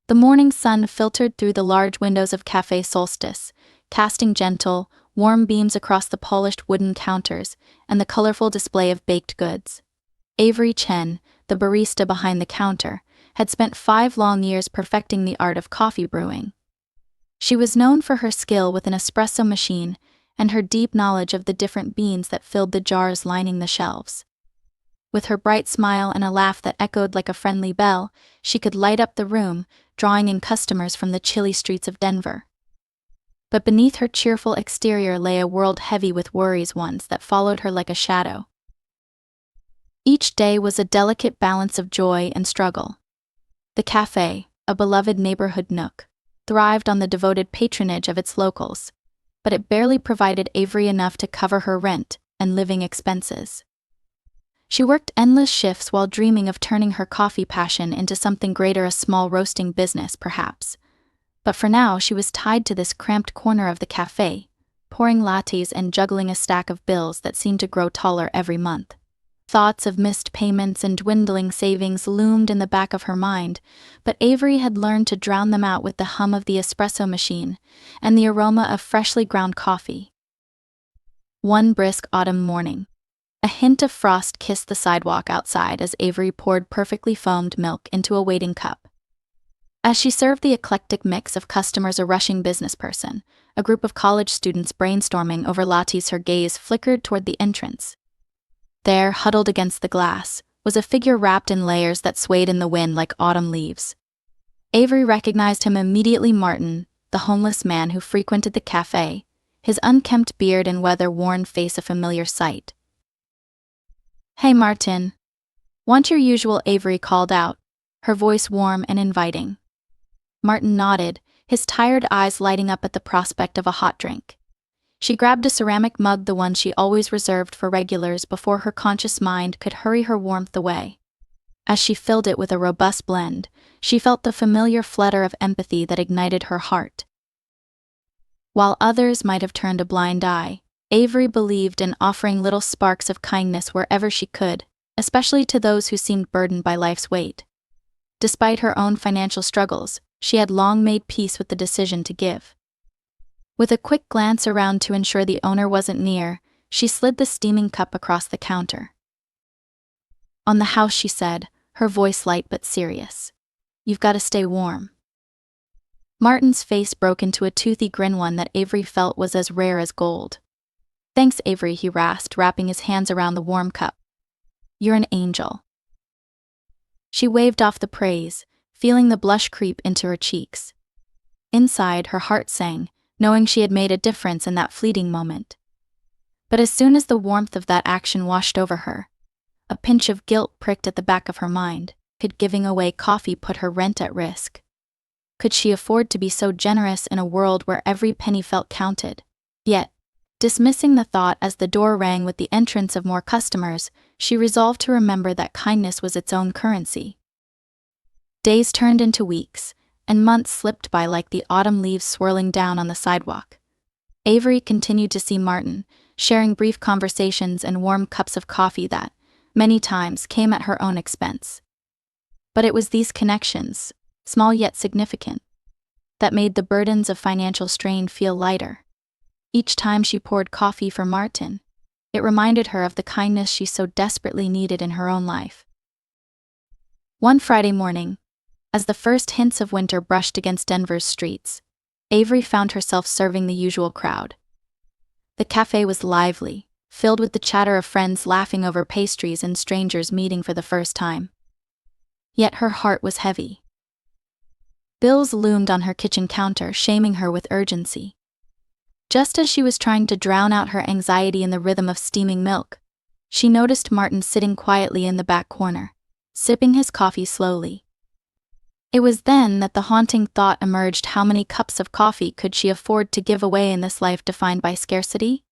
The morning sun filtered through the large windows of Café Solstice, casting gentle, warm beams across the polished wooden counters and the colorful display of baked goods. Avery Chen, the barista behind the counter, had spent 5 long years perfecting the art of coffee brewing. She was known for her skill with an espresso machine and her deep knowledge of the different beans that filled the jars lining the shelves. With her bright smile and a laugh that echoed like a friendly bell, she could light up the room, drawing in customers from the chilly streets of Denver. But beneath her cheerful exterior lay a world heavy with worries, ones that followed her like a shadow. Each day was a delicate balance of joy and struggle. The cafe, a beloved neighborhood nook, thrived on the devoted patronage of its locals, but it barely provided Avery enough to cover her rent and living expenses. She worked endless shifts while dreaming of turning her coffee passion into something greater, a small roasting business perhaps. But for now she was tied to this cramped corner of the cafe, pouring lattes and juggling a stack of bills that seemed to grow taller every month. Thoughts of missed payments and dwindling savings loomed in the back of her mind, but Avery had learned to drown them out with the hum of the espresso machine and the aroma of freshly ground coffee. One brisk autumn morning, a hint of frost kissed the sidewalk outside as Avery poured perfectly foamed milk into a waiting cup. As she served the eclectic mix of customers, a rushing businessperson, a group of college students brainstorming over lattes, her gaze flickered toward the entrance. There, huddled against the glass, was a figure wrapped in layers that swayed in the wind like autumn leaves. Avery recognized him immediately. Martin, the homeless man who frequented the cafe, his unkempt beard and weather-worn face a familiar sight. "Hey Martin. Want your usual?" Avery called out, her voice warm and inviting. Martin nodded, his tired eyes lighting up at the prospect of a hot drink. She grabbed a ceramic mug, the one she always reserved for regulars, before her conscious mind could hurry her warmth away. As she filled it with a robust blend, she felt the familiar flutter of empathy that ignited her heart. While others might have turned a blind eye, Avery believed in offering little sparks of kindness wherever she could, especially to those who seemed burdened by life's weight. Despite her own financial struggles, she had long made peace with the decision to give. With a quick glance around to ensure the owner wasn't near, she slid the steaming cup across the counter. "On the house," she said, her voice light but serious. "You've got to stay warm." Martin's face broke into a toothy grin, one that Avery felt was as rare as gold. "Thanks, Avery," he rasped, wrapping his hands around the warm cup. "You're an angel." She waved off the praise, feeling the blush creep into her cheeks. Inside, her heart sang, knowing she had made a difference in that fleeting moment. But as soon as the warmth of that action washed over her, a pinch of guilt pricked at the back of her mind. Could giving away coffee put her rent at risk? Could she afford to be so generous in a world where every penny felt counted? Yet, dismissing the thought as the door rang with the entrance of more customers, she resolved to remember that kindness was its own currency. Days turned into weeks, and months slipped by like the autumn leaves swirling down on the sidewalk. Avery continued to see Martin, sharing brief conversations and warm cups of coffee that, many times, came at her own expense. But it was these connections, small yet significant, that made the burdens of financial strain feel lighter. Each time she poured coffee for Martin, it reminded her of the kindness she so desperately needed in her own life. One Friday morning, as the first hints of winter brushed against Denver's streets, Avery found herself serving the usual crowd. The cafe was lively, filled with the chatter of friends laughing over pastries and strangers meeting for the first time. Yet her heart was heavy. Bills loomed on her kitchen counter, shaming her with urgency. Just as she was trying to drown out her anxiety in the rhythm of steaming milk, she noticed Martin sitting quietly in the back corner, sipping his coffee slowly. It was then that the haunting thought emerged: how many cups of coffee could she afford to give away in this life defined by scarcity?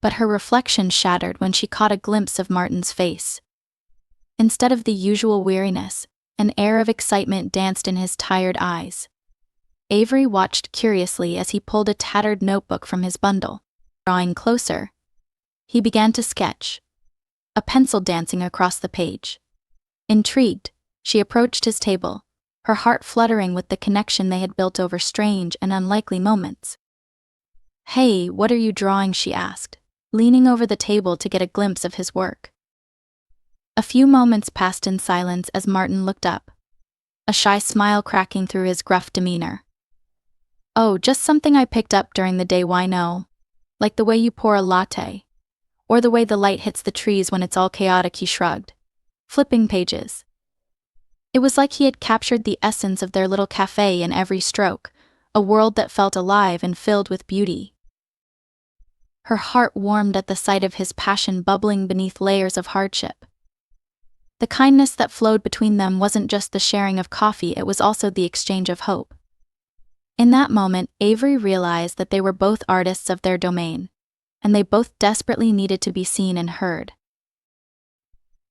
But her reflection shattered when she caught a glimpse of Martin's face. Instead of the usual weariness, an air of excitement danced in his tired eyes. Avery watched curiously as he pulled a tattered notebook from his bundle. Drawing closer, he began to sketch, a pencil dancing across the page. Intrigued, she approached his table, her heart fluttering with the connection they had built over strange and unlikely moments. "Hey, what are you drawing?" she asked, leaning over the table to get a glimpse of his work. A few moments passed in silence as Martin looked up, a shy smile cracking through his gruff demeanor. "Oh, just something I picked up during the day, why no? Like the way you pour a latte. Or the way the light hits the trees when it's all chaotic," he shrugged, flipping pages. It was like he had captured the essence of their little cafe in every stroke, a world that felt alive and filled with beauty. Her heart warmed at the sight of his passion bubbling beneath layers of hardship. The kindness that flowed between them wasn't just the sharing of coffee, it was also the exchange of hope. In that moment, Avery realized that they were both artists of their domain, and they both desperately needed to be seen and heard.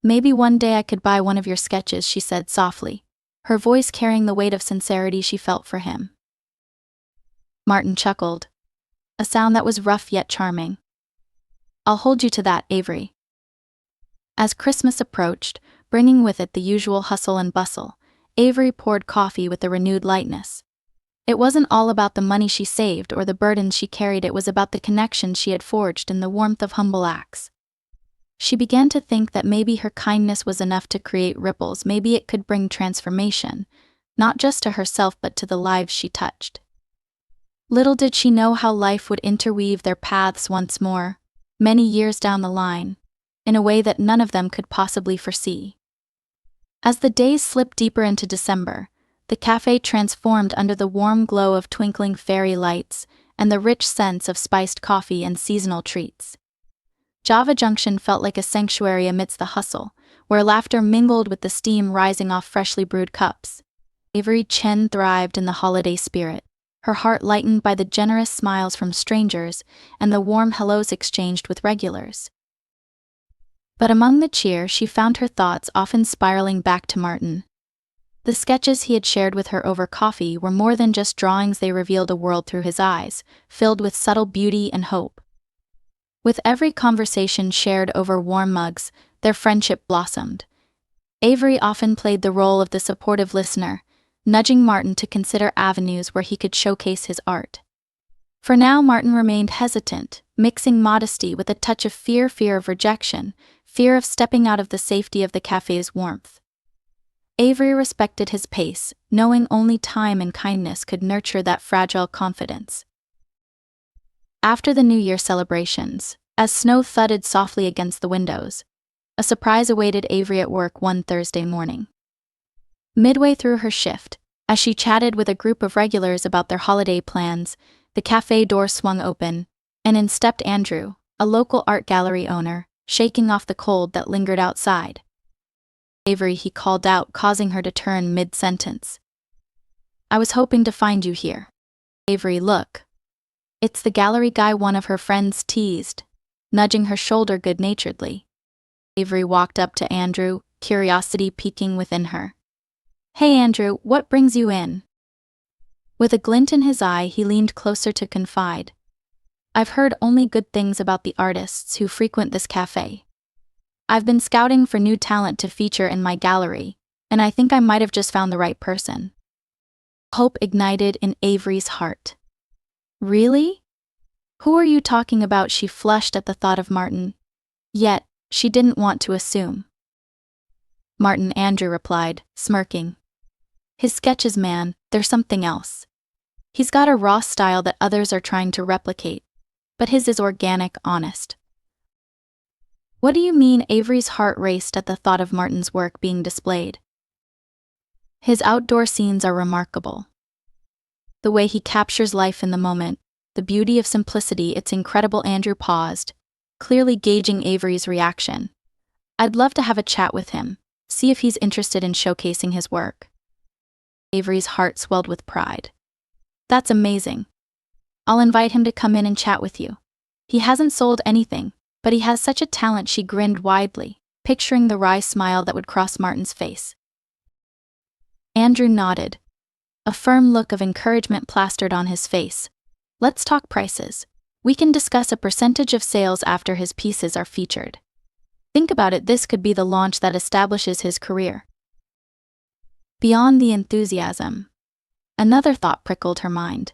"Maybe one day I could buy one of your sketches," she said softly, her voice carrying the weight of sincerity she felt for him. Martin chuckled, a sound that was rough yet charming. "I'll hold you to that, Avery." As Christmas approached, bringing with it the usual hustle and bustle, Avery poured coffee with a renewed lightness. It wasn't all about the money she saved or the burdens she carried, it was about the connection she had forged in the warmth of humble acts. She began to think that maybe her kindness was enough to create ripples, maybe it could bring transformation, not just to herself but to the lives she touched. Little did she know how life would interweave their paths once more, many years down the line, in a way that none of them could possibly foresee. As the days slipped deeper into December, the cafe transformed under the warm glow of twinkling fairy lights and the rich scents of spiced coffee and seasonal treats. Java Junction felt like a sanctuary amidst the hustle, where laughter mingled with the steam rising off freshly brewed cups. Avery Chen thrived in the holiday spirit, her heart lightened by the generous smiles from strangers and the warm hellos exchanged with regulars. But among the cheer, she found her thoughts often spiraling back to Martin. The sketches he had shared with her over coffee were more than just drawings, they revealed a world through his eyes, filled with subtle beauty and hope. With every conversation shared over warm mugs, their friendship blossomed. Avery often played the role of the supportive listener, nudging Martin to consider avenues where he could showcase his art. For now, Martin remained hesitant, mixing modesty with a touch of fear of rejection, fear of stepping out of the safety of the cafe's warmth. Avery respected his pace, knowing only time and kindness could nurture that fragile confidence. After the New Year celebrations, as snow thudded softly against the windows, a surprise awaited Avery at work one Thursday morning. Midway through her shift, as she chatted with a group of regulars about their holiday plans, the cafe door swung open, and in stepped Andrew, a local art gallery owner, shaking off the cold that lingered outside. "Avery," he called out, causing her to turn mid-sentence. "I was hoping to find you here." "Avery, look. It's the gallery guy," one of her friends teased, nudging her shoulder good-naturedly. Avery walked up to Andrew, curiosity peeking within her. "Hey Andrew, what brings you in?" With a glint in his eye, he leaned closer to confide. "I've heard only good things about the artists who frequent this cafe. I've been scouting for new talent to feature in my gallery, and I think I might have just found the right person." Hope ignited in Avery's heart. "Really? Who are you talking about?" She flushed at the thought of Martin. Yet, she didn't want to assume. "Martin," Andrew replied, smirking. "His sketches, man, they're something else. He's got a raw style that others are trying to replicate, but his is organic, honest." "What do you mean?" Avery's heart raced at the thought of Martin's work being displayed. "His outdoor scenes are remarkable. The way he captures life in the moment, the beauty of simplicity, it's incredible." Andrew paused, clearly gauging Avery's reaction. "I'd love to have a chat with him, see if he's interested in showcasing his work." Avery's heart swelled with pride. "That's amazing. I'll invite him to come in and chat with you. He hasn't sold anything, but he has such a talent." She grinned widely, picturing the wry smile that would cross Martin's face. Andrew nodded, a firm look of encouragement plastered on his face. "Let's talk prices. We can discuss a percentage of sales after his pieces are featured. Think about it, this could be the launch that establishes his career." Beyond the enthusiasm, another thought prickled her mind.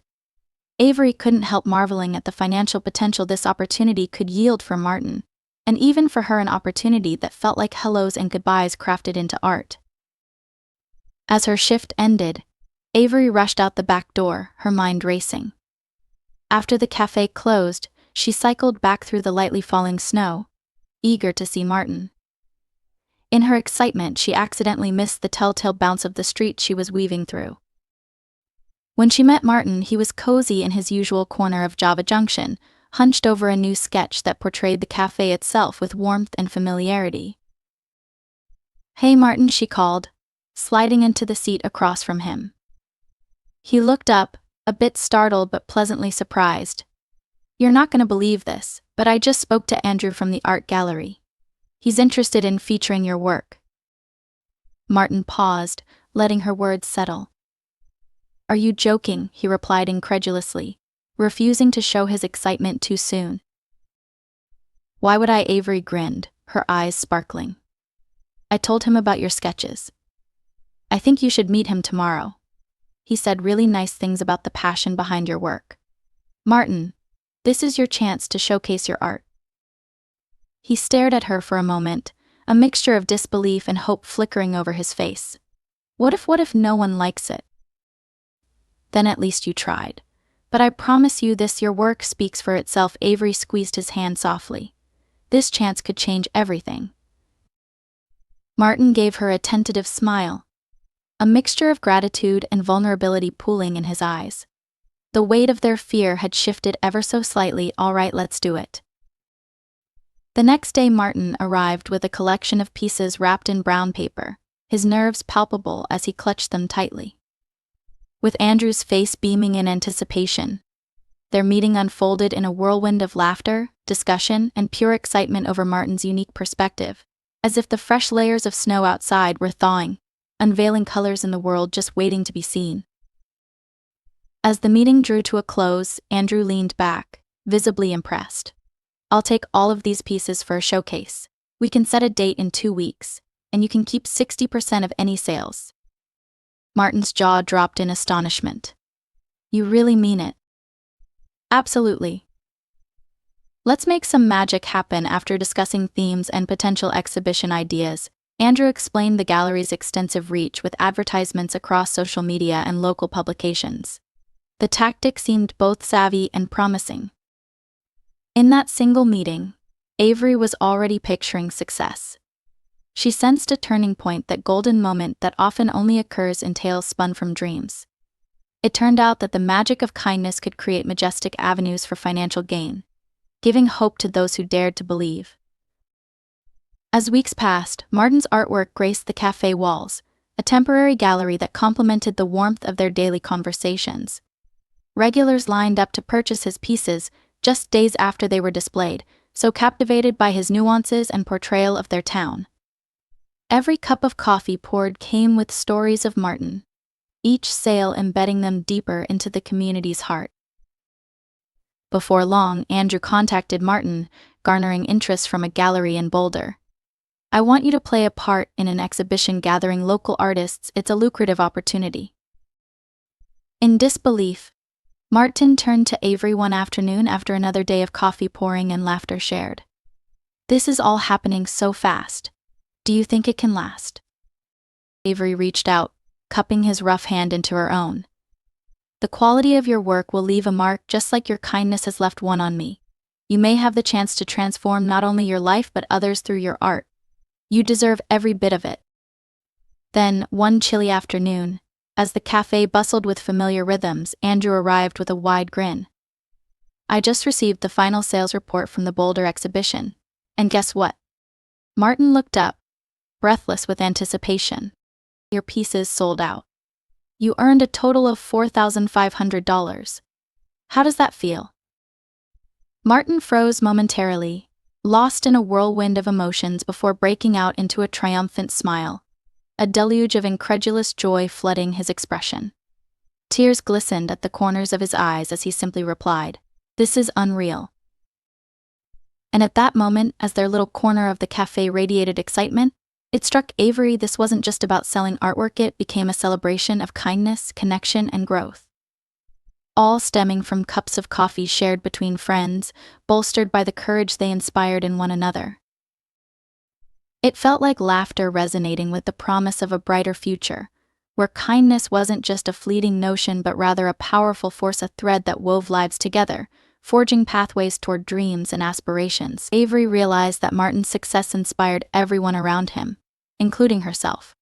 Avery couldn't help marveling at the financial potential this opportunity could yield for Martin, and even for her an opportunity that felt like hellos and goodbyes crafted into art. As her shift ended, Avery rushed out the back door, her mind racing. After the cafe closed, she cycled back through the lightly falling snow, eager to see Martin. In her excitement, she accidentally missed the telltale bounce of the street she was weaving through. When she met Martin, he was cozy in his usual corner of Java Junction, hunched over a new sketch that portrayed the cafe itself with warmth and familiarity. "Hey Martin," she called, sliding into the seat across from him. He looked up, a bit startled but pleasantly surprised. "You're not going to believe this, but I just spoke to Andrew from the art gallery. He's interested in featuring your work." Martin paused, letting her words settle. "Are you joking?" he replied incredulously, refusing to show his excitement too soon. "Why would I?" Avery grinned, her eyes sparkling. "I told him about your sketches. I think you should meet him tomorrow. He said really nice things about the passion behind your work. Martin, this is your chance to showcase your art." He stared at her for a moment, a mixture of disbelief and hope flickering over his face. What if no one likes it? "Then at least you tried. But I promise you this, your work speaks for itself." Avery squeezed his hand softly. "This chance could change everything." Martin gave her a tentative smile, a mixture of gratitude and vulnerability pooling in his eyes. The weight of their fear had shifted ever so slightly. "All right, let's do it." The next day Martin arrived with a collection of pieces wrapped in brown paper, his nerves palpable as he clutched them tightly. With Andrew's face beaming in anticipation, their meeting unfolded in a whirlwind of laughter, discussion, and pure excitement over Martin's unique perspective, as if the fresh layers of snow outside were thawing, unveiling colors in the world just waiting to be seen. As the meeting drew to a close, Andrew leaned back, visibly impressed. "I'll take all of these pieces for a showcase. We can set a date in 2 weeks, and you can keep 60% of any sales." Martin's jaw dropped in astonishment. "You really mean it?" "Absolutely." "Let's make some magic happen." After discussing themes and potential exhibition ideas, Andrew explained the gallery's extensive reach with advertisements across social media and local publications. The tactic seemed both savvy and promising. In that single meeting, Avery was already picturing success. She sensed a turning point, that golden moment that often only occurs in tales spun from dreams. It turned out that the magic of kindness could create majestic avenues for financial gain, giving hope to those who dared to believe. As weeks passed, Martin's artwork graced the cafe walls, a temporary gallery that complemented the warmth of their daily conversations. Regulars lined up to purchase his pieces just days after they were displayed, so captivated by his nuances and portrayal of their town. Every cup of coffee poured came with stories of Martin, each sale embedding them deeper into the community's heart. Before long, Andrew contacted Martin, garnering interest from a gallery in Boulder. "I want you to play a part in an exhibition gathering local artists. It's a lucrative opportunity." In disbelief, Martin turned to Avery one afternoon after another day of coffee pouring and laughter shared. "This is all happening so fast. Do you think it can last?" Avery reached out, cupping his rough hand into her own. "The quality of your work will leave a mark, just like your kindness has left one on me. You may have the chance to transform not only your life but others through your art. You deserve every bit of it." Then, one chilly afternoon, as the cafe bustled with familiar rhythms, Andrew arrived with a wide grin. "I just received the final sales report from the Boulder exhibition. And guess what?" Martin looked up, breathless with anticipation. "Your pieces sold out. You earned a total of $4,500. How does that feel?" Martin froze momentarily, lost in a whirlwind of emotions before breaking out into a triumphant smile, a deluge of incredulous joy flooding his expression. Tears glistened at the corners of his eyes as he simply replied, "This is unreal." And at that moment, as their little corner of the cafe radiated excitement, It struck Avery this wasn't just about selling artwork, it became a celebration of kindness, connection, and growth. All stemming from cups of coffee shared between friends, bolstered by the courage they inspired in one another. It felt like laughter resonating with the promise of a brighter future, where kindness wasn't just a fleeting notion but rather a powerful force, a thread that wove lives together, forging pathways toward dreams and aspirations. Avery realized that Martin's success inspired everyone around him, including herself.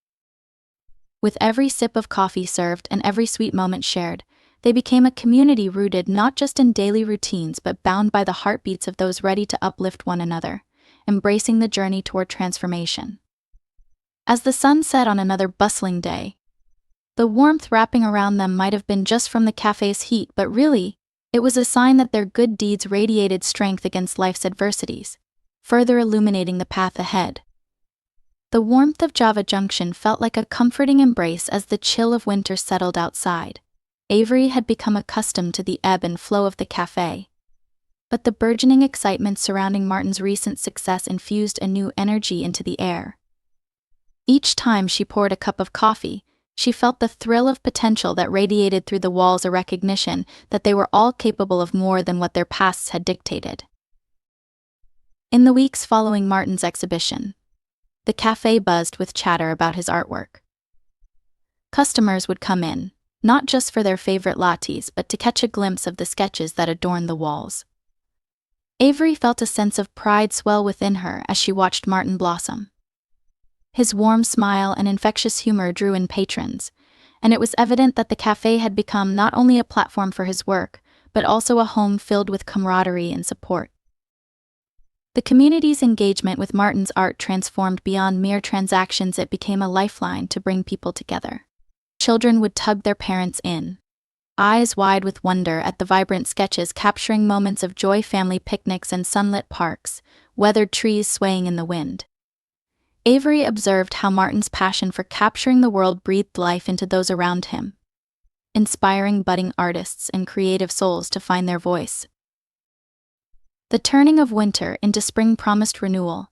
With every sip of coffee served and every sweet moment shared, they became a community rooted not just in daily routines but bound by the heartbeats of those ready to uplift one another, embracing the journey toward transformation. As the sun set on another bustling day, the warmth wrapping around them might have been just from the cafe's heat, but really, it was a sign that their good deeds radiated strength against life's adversities, further illuminating the path ahead. The warmth of Java Junction felt like a comforting embrace as the chill of winter settled outside. Avery had become accustomed to the ebb and flow of the cafe, but the burgeoning excitement surrounding Martin's recent success infused a new energy into the air. Each time she poured a cup of coffee, she felt the thrill of potential that radiated through the walls, a recognition that they were all capable of more than what their pasts had dictated. In the weeks following Martin's exhibition, the cafe buzzed with chatter about his artwork. Customers would come in, not just for their favorite lattes but to catch a glimpse of the sketches that adorned the walls. Avery felt a sense of pride swell within her as she watched Martin blossom. His warm smile and infectious humor drew in patrons, and it was evident that the cafe had become not only a platform for his work, but also a home filled with camaraderie and support. The community's engagement with Martin's art transformed beyond mere transactions. It became a lifeline to bring people together. Children would tug their parents in, eyes wide with wonder at the vibrant sketches capturing moments of joy, family picnics and sunlit parks, weathered trees swaying in the wind. Avery observed how Martin's passion for capturing the world breathed life into those around him, inspiring budding artists and creative souls to find their voice. The turning of winter into spring promised renewal,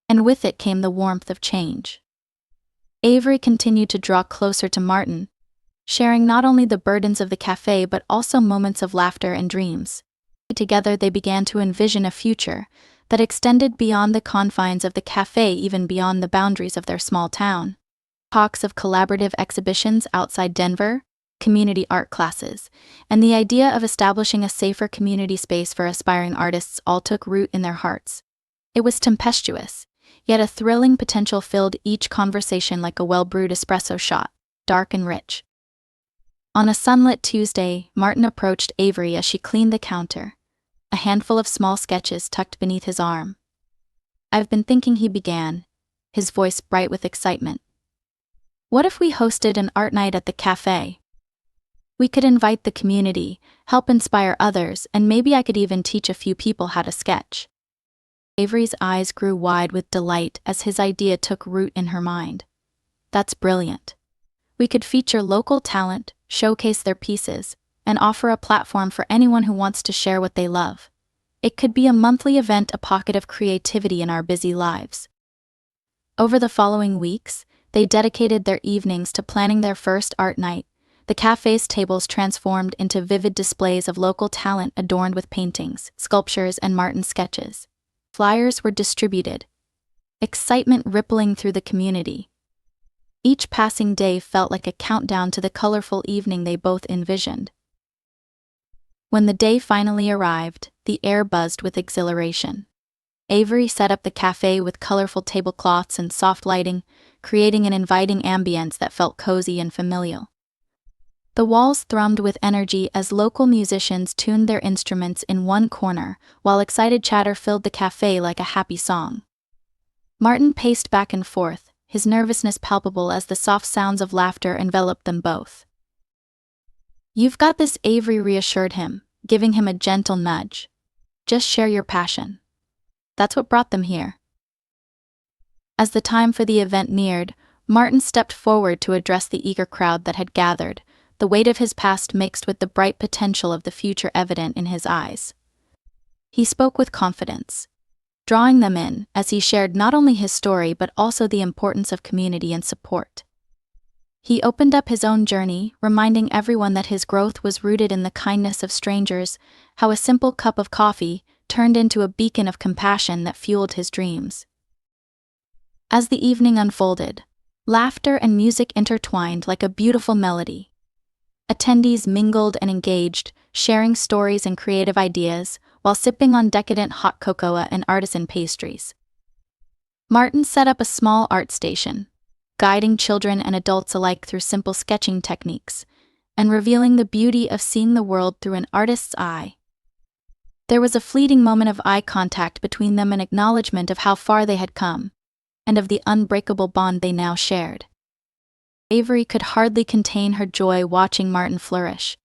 and with it came the warmth of change. Avery continued to draw closer to Martin, sharing not only the burdens of the cafe but also moments of laughter and dreams. Together they began to envision a future that extended beyond the confines of the cafe, even beyond the boundaries of their small town. Talks of collaborative exhibitions outside Denver, community art classes, and the idea of establishing a safer community space for aspiring artists all took root in their hearts. It was tempestuous, yet a thrilling potential filled each conversation like a well-brewed espresso shot, dark and rich. On a sunlit Tuesday, Martin approached Avery as she cleaned the counter, a handful of small sketches tucked beneath his arm. "I've been thinking," he began, his voice bright with excitement. "What if we hosted an art night at the cafe? We could invite the community, help inspire others, and maybe I could even teach a few people how to sketch." Avery's eyes grew wide with delight as his idea took root in her mind. "That's brilliant. We could feature local talent, showcase their pieces, and offer a platform for anyone who wants to share what they love. It could be a monthly event, a pocket of creativity in our busy lives." Over the following weeks, they dedicated their evenings to planning their first art night. The cafe's tables transformed into vivid displays of local talent adorned with paintings, sculptures, and Martin sketches. Flyers were distributed, excitement rippling through the community. Each passing day felt like a countdown to the colorful evening they both envisioned. When the day finally arrived, the air buzzed with exhilaration. Avery set up the cafe with colorful tablecloths and soft lighting, creating an inviting ambience that felt cozy and familial. The walls thrummed with energy as local musicians tuned their instruments in one corner, while excited chatter filled the cafe like a happy song. Martin paced back and forth, his nervousness palpable as the soft sounds of laughter enveloped them both. "You've got this," Avery reassured him, giving him a gentle nudge. "Just share your passion. That's what brought them here." As the time for the event neared, Martin stepped forward to address the eager crowd that had gathered, the weight of his past mixed with the bright potential of the future evident in his eyes. He spoke with confidence, drawing them in as he shared not only his story but also the importance of community and support. He opened up his own journey, reminding everyone that his growth was rooted in the kindness of strangers, how a simple cup of coffee turned into a beacon of compassion that fueled his dreams. As the evening unfolded, laughter and music intertwined like a beautiful melody. Attendees mingled and engaged, sharing stories and creative ideas, while sipping on decadent hot cocoa and artisan pastries. Martin set up a small art station, guiding children and adults alike through simple sketching techniques, and revealing the beauty of seeing the world through an artist's eye. There was a fleeting moment of eye contact between them, an acknowledgement of how far they had come, and of the unbreakable bond they now shared. Avery could hardly contain her joy watching Martin flourish.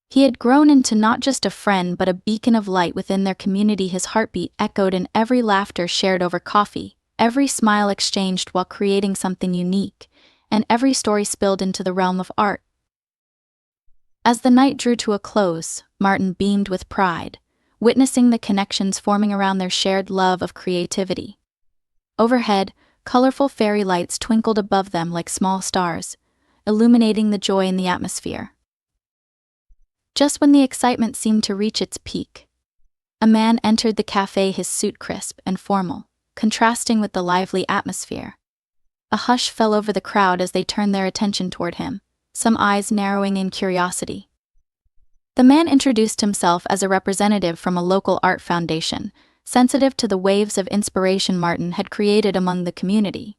He had grown into not just a friend but a beacon of light within their community. His heartbeat echoed in every laughter shared over coffee, every smile exchanged while creating something unique, and every story spilled into the realm of art. As the night drew to a close, Martin beamed with pride, witnessing the connections forming around their shared love of creativity. Overhead, colorful fairy lights twinkled above them like small stars, illuminating the joy in the atmosphere. Just when the excitement seemed to reach its peak, a man entered the cafe, his suit crisp and formal, contrasting with the lively atmosphere. A hush fell over the crowd as they turned their attention toward him, some eyes narrowing in curiosity. The man introduced himself as a representative from a local art foundation, sensitive to the waves of inspiration Martin had created among the community.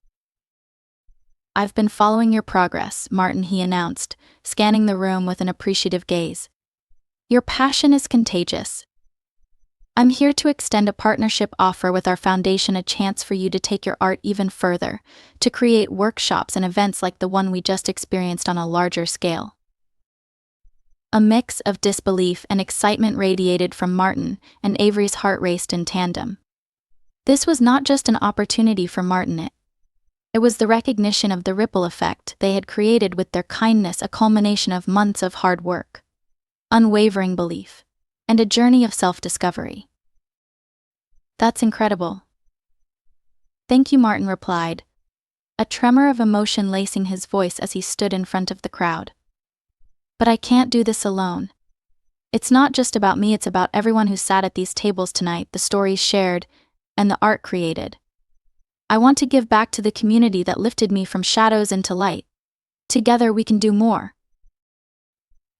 "I've been following your progress, Martin," he announced, scanning the room with an appreciative gaze. "Your passion is contagious. I'm here to extend a partnership offer with our foundation, a chance for you to take your art even further, to create workshops and events like the one we just experienced on a larger scale." A mix of disbelief and excitement radiated from Martin, and Avery's heart raced in tandem. This was not just an opportunity for Martin, it was the recognition of the ripple effect they had created with their kindness, a culmination of months of hard work, unwavering belief, and a journey of self-discovery. "That's incredible." "Thank you," Martin replied, a tremor of emotion lacing his voice as he stood in front of the crowd. "But I can't do this alone. It's not just about me, it's about everyone who sat at these tables tonight, the stories shared, and the art created. I want to give back to the community that lifted me from shadows into light. Together we can do more."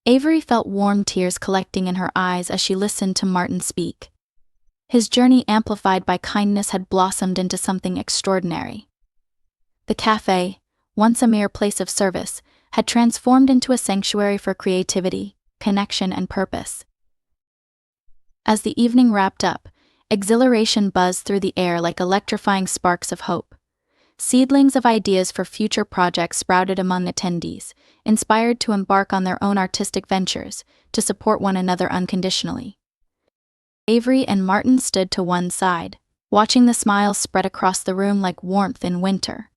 Avery felt warm tears collecting in her eyes as she listened to Martin speak. His journey, amplified by kindness, had blossomed into something extraordinary. The cafe, once a mere place of service, had transformed into a sanctuary for creativity, connection, and purpose. As the evening wrapped up, exhilaration buzzed through the air like electrifying sparks of hope. Seedlings of ideas for future projects sprouted among attendees, inspired to embark on their own artistic ventures, to support one another unconditionally. Avery and Martin stood to one side, watching the smiles spread across the room like warmth in winter.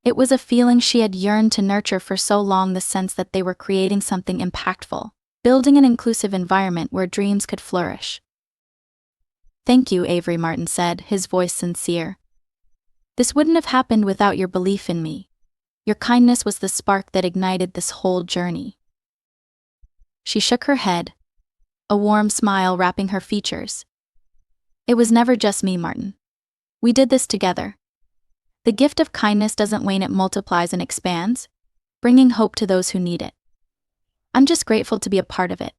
It was a feeling she had yearned to nurture for so long, the sense that they were creating something impactful, building an inclusive environment where dreams could flourish. "Thank you," Avery, Martin said, his voice sincere. "This wouldn't have happened without your belief in me. Your kindness was the spark that ignited this whole journey." She shook her head, a warm smile wrapping her features. "It was never just me, Martin. We did this together. The gift of kindness doesn't wane, it multiplies and expands, bringing hope to those who need it. I'm just grateful to be a part of it."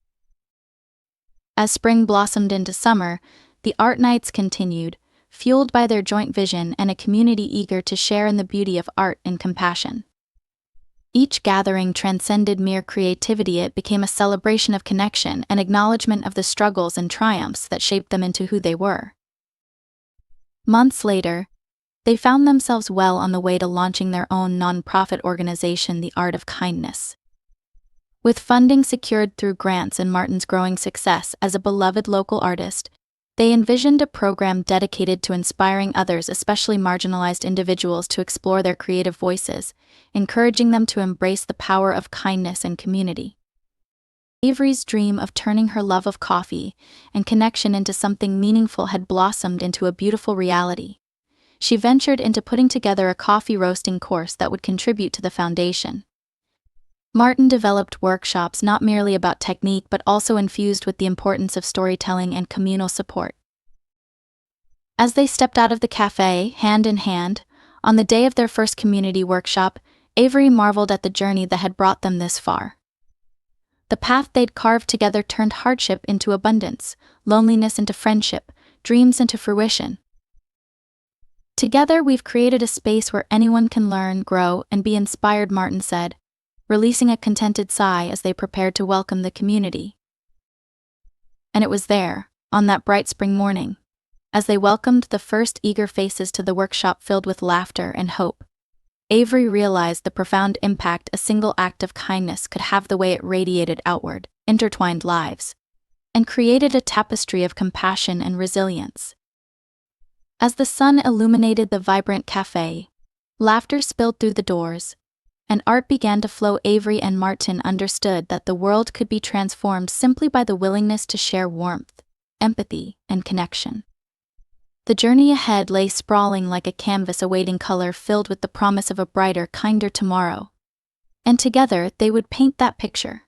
As spring blossomed into summer, the art nights continued, fueled by their joint vision and a community eager to share in the beauty of art and compassion. Each gathering transcended mere creativity, it became a celebration of connection and acknowledgement of the struggles and triumphs that shaped them into who they were. Months later, they found themselves well on the way to launching their own nonprofit organization, The Art of Kindness. With funding secured through grants and Martin's growing success as a beloved local artist, they envisioned a program dedicated to inspiring others, especially marginalized individuals, to explore their creative voices, encouraging them to embrace the power of kindness and community. Avery's dream of turning her love of coffee and connection into something meaningful had blossomed into a beautiful reality. She ventured into putting together a coffee roasting course that would contribute to the foundation. Martin developed workshops not merely about technique but also infused with the importance of storytelling and communal support. As they stepped out of the cafe, hand in hand, on the day of their first community workshop, Avery marveled at the journey that had brought them this far. The path they'd carved together turned hardship into abundance, loneliness into friendship, dreams into fruition. Together we've created a space where anyone can learn, grow, and be inspired, Martin said, releasing a contented sigh as they prepared to welcome the community. And it was there, on that bright spring morning, as they welcomed the first eager faces to the workshop filled with laughter and hope, Avery realized the profound impact a single act of kindness could have, the way it radiated outward, intertwined lives, and created a tapestry of compassion and resilience. As the sun illuminated the vibrant cafe, laughter spilled through the doors, and art began to flow. Avery and Martin understood that the world could be transformed simply by the willingness to share warmth, empathy, and connection. The journey ahead lay sprawling like a canvas awaiting color, filled with the promise of a brighter, kinder tomorrow. And together they would paint that picture.